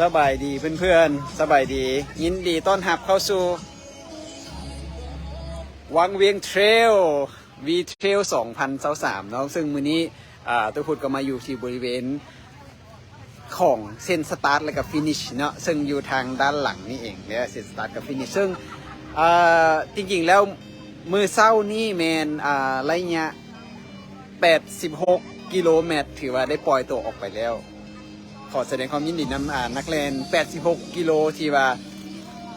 สบายดีเพื่อนๆสบายดียินดีต้อนรับเข้าสู่วังเวียงเทรลวีเทรล2023เนาะซึ่งมื้อนี้ตัวพูดก็มาอยู่ที่บริเวณของเส้นสตาร์ทและกับฟินิชเนาะซึ่งอยู่ทางด้านหลังนี่เองเนี่ยเส้นสตาร์ทกับฟินิชซึ่งจริงๆแล้วมือเศร้านี่แมนระยะ86กิโลเมตรถือว่าได้ปล่อยตัวออกไปแล้วขอแสดงความยินดีนำนักเรียน86กิโลที่ว่า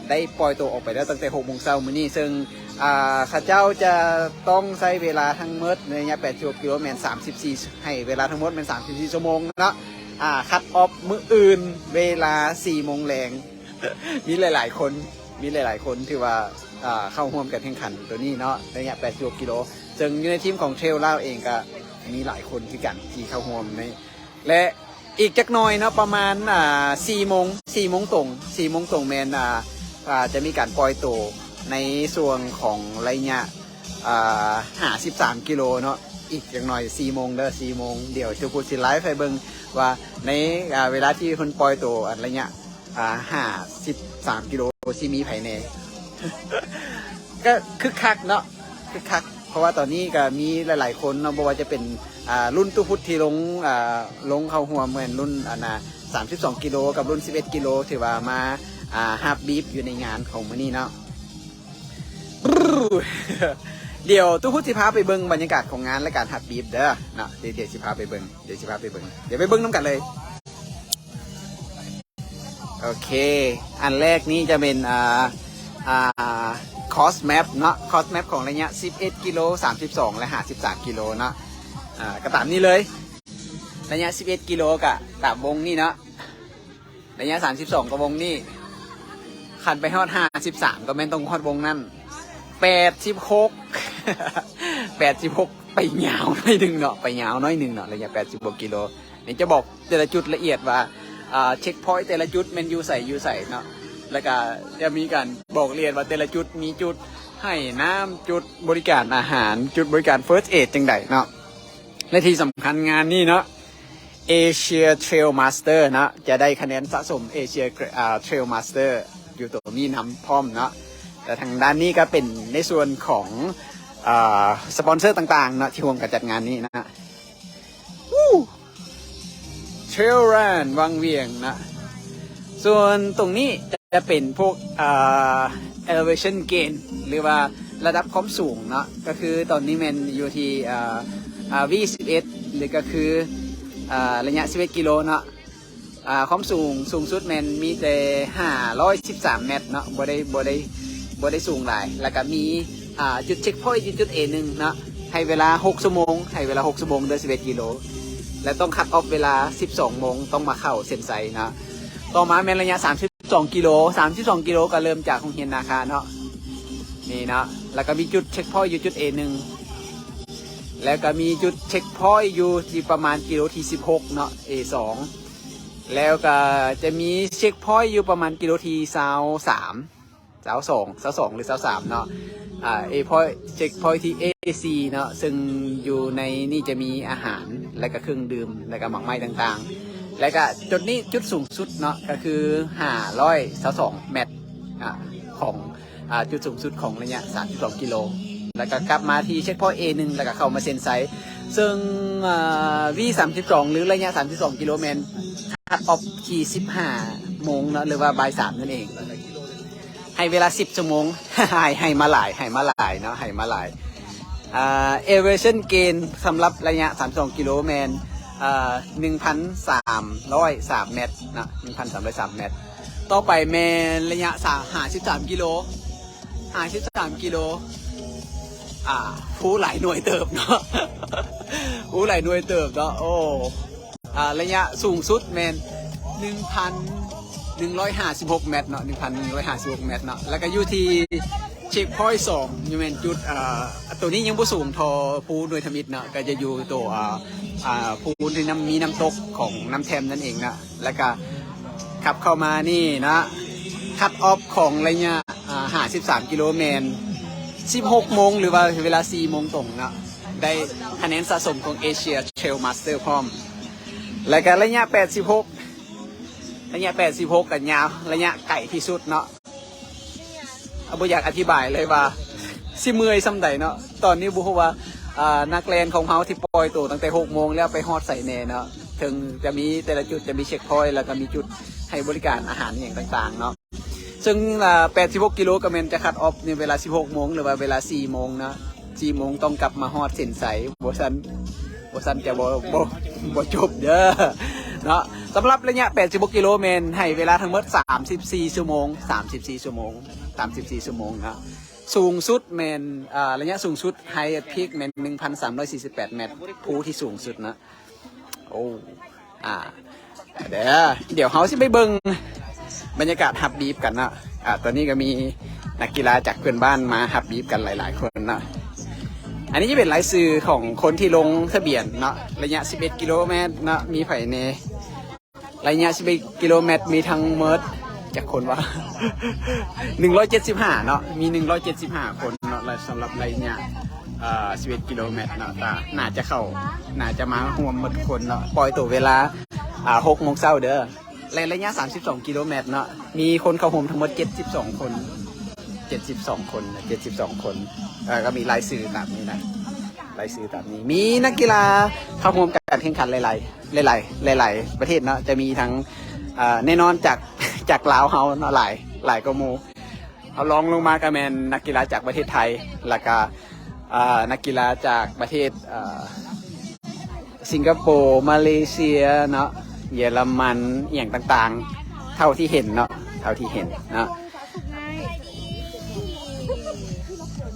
ได้ปล่อยตัวออกไปแล้วตั้งแต่6 โมงเช้ามื้อนี้ซึ่งข้าเจ้าจะต้องใช้เวลาทั้งหมดในระยะ86กิโลเมตร34ให้เวลาทั้งหมดเป็น34ชั่วโมงเนาะคัดออฟมื้ออื่นเวลา4 โมงแรง มีหลายๆคนที่ว่าเข้าร่วมกันแข่งขันตัวนี้เนาะระยะ86กิโลซึ่งอยู่ในทีมของเทรลล่าเองก็มีหลายคนที่กันที่เข้าร่วมในและอีกจักหน่อยเนาะประมาณ4 โมงตรงแมนจะมีการปล่อยตัวในส่วนของระยะ53กิโลเนาะอีกจักหน่อย4 โมง4 โมงเดี๋ยวจะพูดสิไลฟ์ให้เบิ่งว่าในเวลาที่คนปล่อยตัวระยะ53กิโลที่มีภายใน ก็คึกคักเนาะคึกคักเพราะว่าตอนนี้ก็มีหลายๆคนเนาะบ่ว่าจะเป็นรุ่นตู้พุทธที่ลงเข้าหัวเหมือนรุ่น32กิโลกับรุ่น11กิโลถือว่ามาฮาร์ปบีฟอยู่ในงานของมื้อนี้เนาะ เดี๋ยวตู้พุทธสิพาไปเบิ่งบรรยากาศของงานและการฮาร์ปบีฟเด้อเนาะเดี๋ยวสิพาไปเบิ่งเดี๋ยวไปเบิ่งน้ำกันเลยโอเคอันแรกนี้จะเป็นคอสแมปเนาะคอสแมปของระยะ11กิโล32และ53กิโลเนาะก็ตามนี้เลยระยะ11กิโลกับตามวงนี่เนาะระยะ32กับวงนี่ขันไปฮอด53ก็แม่นตรงฮอดวงนั่น86 ไปยาวน้อยนึงเนาะระยะ86กิโลนี่จะบอกแต่ละจุดละเอียดว่าเช็คพอยต์แต่ละจุดแม่นอยู่ใส่เนาะแล้วก็จะมีการบอกเรียนว่าแต่ละจุดมีจุดให้น้ำจุดบริการอาหารจุดบริการ First Aid จังใดเนาะและที่สำคัญงานนี้เนาะ Asia Trail Master นะจะได้คะแนนสะสม Asia Trail Master อยู่ตัวนี้นำพร้อมเนาะแต่ทางด้านนี้ก็เป็นในส่วนของสปอนเซอร์ต่างๆเนาะที่ร่วมกันจัดงานนี้นะ Trail Run วังเวียงนะส่วนตรงนี้จะเป็นพวกelevation gain หรือว่าระดับความสูงเนาะก็คือตอนนี้มันอยู่ที่V11 หรือก็คือระยะ11กิโลเนาะความสูงสุดมันมีแต่513เมตรเนาะบ่ได้สูงหลายแล้วก็มีจุดเช็คพอยต์จุด A1 เนาะให้เวลา6 ชั่วโมงเดิน11กิโลและต้องคัดออฟเวลา12 โมงต้องมาเข้าเส้นชัยเนาะต่อมาเป็นระยะ32กิโลก็เริ่มจากโรงเรียนนาคาเนาะนี่เนาะแล้วก็มีจุดเช็คพอยต์อยู่จุด A1 แล้วก็มีจุดเช็คพอยต์อยู่ที่ประมาณกิโลที่16เนาะ A2 แล้วก็จะมีเช็คพอยต์อยู่ประมาณกิโลที่23หรือ23เนาะเช็คพอยต์ที่ AC เนาะซึ่งอยู่ในนี่จะมีอาหารและก็เครื่องดื่มและก็หมักไม้ต่างๆแล้วก็จุดนี้จุดสูงสุดเนาะก็คือ522เมตรของจุดสูงสุดของระยะ32กิโลแล้วก็กลับมาที่เช็คพอยต์ A1 แล้วก็เข้ามาเซ็นไซส์ซึ่งV32 หรือระยะ32กิโลเมตรคัดออฟที่15 โมงเนาะหรือว่าบ่าย 3นั่นเองให้เวลา10 ชั่วโมง ให้มาหลายเนาะelevation gain สำหรับระยะ32กิโลเมตร1,303 เมตรนะ1,303 เมตรต่อไปแมนระยะ53กิโลผู้หลายหน่วยเติบเนาะ โอ้ระยะสูงสุดแมน1,156 เมตรเนาะ1,156 เมตรเนาะแล้วก็อยู่ที่เช็คพอยต์2อยู่แมนจุดตัวนี้ยังบ่สูงทอภูหน่วยธมิตรเนาะก็จะอยู่ตัวภูที่มีน้ำตกของน้ำแทมนั่นเองนะแล้วก็ขับเข้ามานี่นะคัตออฟของระยะ53กิโลเมตร16 โมงหรือว่าเวลา4 โมงตรงนะได้คะแนนสะสมของ Asia Trail Master พร้อมและก็ระยะ86 ระยะ86กันยาวระยะไก่ที่สุดเนาะบ่อยากอธิบายเลยว่าสิเมื่อยซ้ำใดเนาะตอนนี้บุว่านักแลนของเฮาที่ปล่อยตัวตั้งแต่6 โมงแล้วไปฮอดใส่แน่เนาะถึงจะมีแต่ละจุดจะมีเช็คพอยต์แล้วก็มีจุดให้บริการอาหารอย่างต่างๆเนาะซึ่ง86 กิโลก็แม่นจะคัดออฟในเวลา16 โมงหรือว่าเวลา4 โมงนะ4 โมงต้องกลับมาฮอดเส้นใสบ่ซันจะบ่จบเด้อเนาะสำหรับระยะ86 กิโลเมตรให้เวลาทั้งหมด34 ชั่วโมง34 ชั่วโมง34 ชั่วโมงนะสูงสุดเมนระยะสูงสุดไฮพีคเมน 1,348 เมตรภูที่สูงสุดนะโอ้เดี๋ยวเขาสิไปเบิ่งบรรยากาศฮับบีฟกันนะตอนนี้ก็มีนักกีฬาจากเพื่อนบ้านมาฮับบีฟกันหลายๆคนนะอันนี้จะเป็นรายชื่อของคนที่ลงทะเบียนเนาะระยะ11 กิโลเมตรนะมีไผ่เนระยะ11 กิโลเมตรมีทั้งหมดจากคนว่า175เนาะมี175คนเนาะสำหรับระยะ11 กิโลเมตรเนาะน่าจะมาร่วมหมดคนเนาะปล่อยตัวเวลา6 โมงเช้าเด้อระยะ32 กิโลเมตรเนาะมีคนเข้าร่วมทั้งหมด72 คนก็มีรายชื่อตามนี้นะรายชื่อตามนี้มีนักกีฬาเข้าร่วมการแข่งขันหลายประเทศเนาะจะมีทั้งแน่นอนจากลาวเฮาเนาะหลายกว่าหมู่เอาลองลงมาก็แม่นนักกีฬาจากประเทศไทยแล้วก็นักกีฬาจากประเทศสิงคโปร์มาเลเซียเนาะเยอรมันอย่างต่างๆเท่าที่เห็นเนาะ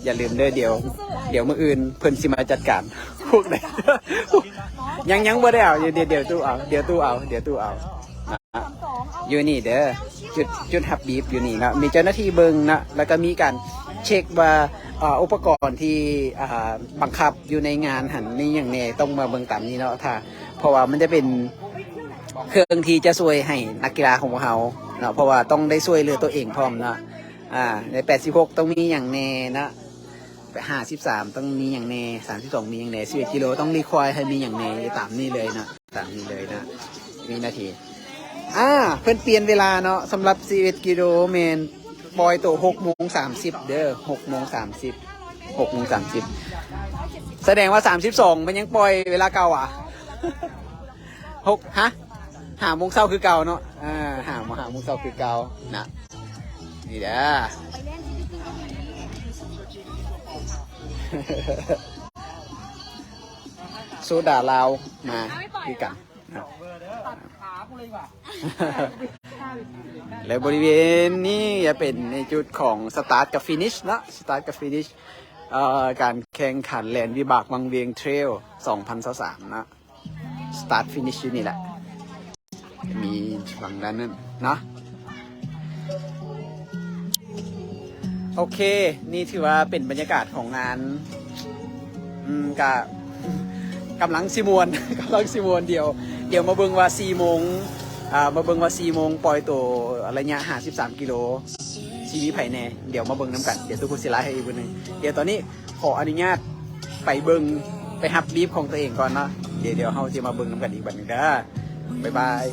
อย่าลืมเด้อเดี๋ยวมื้ออื่นเพิ่นสิมาจัดการพวกไหนยังบ่ได้เอาเดี๋ยวตู้เอาอยู่นี่เด้อจุดฮับบีฟอยู่นี่นะมีเจ้าหน้าที่เบิ่งนะแล้วก็มีการเช็คว่าอุปกรณ์ที่บังคับอยู่ในงานหันนี่อย่างแน่ต้องมาเบิ่งตามนี้เนาะเพราะว่ามันจะเป็นเครื่องที่จะช่วยให้นักกีฬาของพวกเราเนาะเพราะว่าต้องได้ช่วยเหลือตัวเองพร้อมเนาะใน86ต้องมีอย่างแน่นะ53ต้องมีอย่างแน่32มีอย่างแน่11 กิโลต้องรีควายให้มีอย่างแน่ตามนี้เลยนะมีนาทีเพิ่นเปลี่ยนเวลาเนาะสำหรับ11 กิโลเมตรปล่อยตัว6 โมง 30เด้อ6 โมง 30แสดงว่า32มันยังปล่อยเวลาเก่า5 โมงเช้าคือเก่าเนาะ5 โมงเช้าคือเก่านะนี่เด้อโซดาลาวมาด้วยกันแล้วบริเวณนี้จะเป็นในจุดของสตาร์ทกับฟินิชนะการแข่งขันแลนด์วิบากวังเวียงเทรล2023นะสตาร์ทฟินิชอยู่นี่แหละมีฝั่งด้านนั้นเนาะโอเคนี่ถือว่าเป็นบรรยากาศของงานกำลังซิมวนเดี๋ยวมาเบิ่งว่า4 โมงปล่อยตัวระยะ53 กิโลชีวิตไผ่แน่เดี๋ยวมาเบิ่งน้ำกันเดี๋ยวทุกคนสิไลฟ์ให้อีกวันนึงเดี๋ยวตอนนี้ขออนุญาตไปเบิ่งไปฮับบีฟของตัวเองก่อนเนาะเดี๋ยวเฮาจะมาเบิ่งน้ำกันอีกวันนึงเด้อบ๊ายบาย